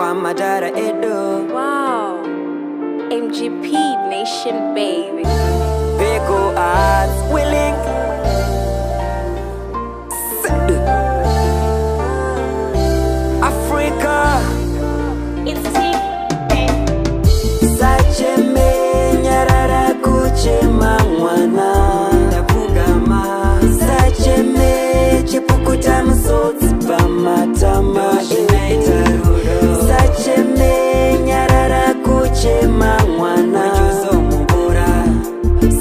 kwa madara edo. Wow, MGP Nation baby. Beko Arts willing. Africa. It's T. Sache me nyarara kuchema mwana. Ndakugama. Sache me chipukuta msotsi pamatama. Sache me nyarara kuchema mwana.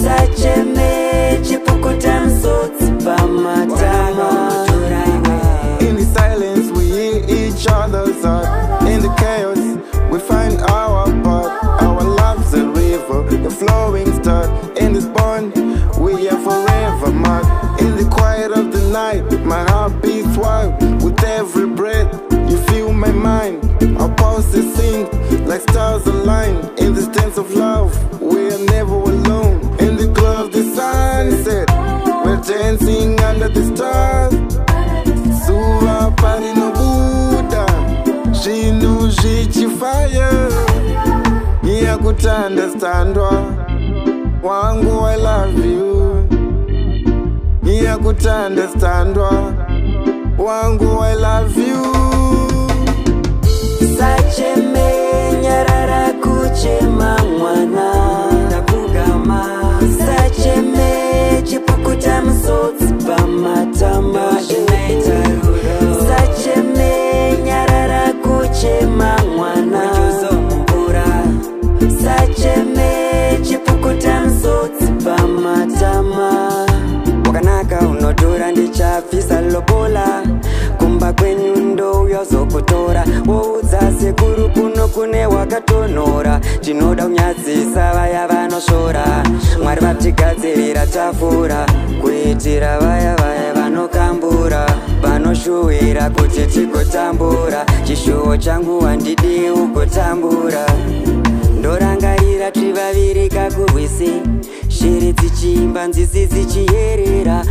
Sache me chipukuta msotsi pamatama. In the silence we hear each other's heart. In the chaos we find our path. Our love's a river, the flowing start. In this bond we are forever marked. In the quiet of the night my heart beats wild. With every breath you feel my mind. Our pulses sing like stars align. In this dance of love we are never alone. In the glow of the sunset we're dancing under the stars. Suva pari no Buddha, Shinu Shichi fire. Iya kutandastandwa, wangu I love you. Iya kutandastandwa, wangu I love you. Sache me nyarara kuchema mwana. Ndakugama. Sache me chipukuta msotsi pamatama. Sache me nyarara kuchema mwana. Sache me chipukuta msotsi pamatama. Wakanaka unodora ndichafisa lobola. Kumba kwenyu ndo uyozokutora. Woudza sekuru kuno kune wakatonora. Tinoda kunyadzisa vaya vanoshora. Mwari vatigadzirira tafura. Kuitira vaya vanokambura. Vanoshuhira kuti tigotambura. Chishuwo changu handidi ugotambura. Ndorangarira tiri vaviri kakurwisi. Shiri dzichimba nzizi dzichiyerera.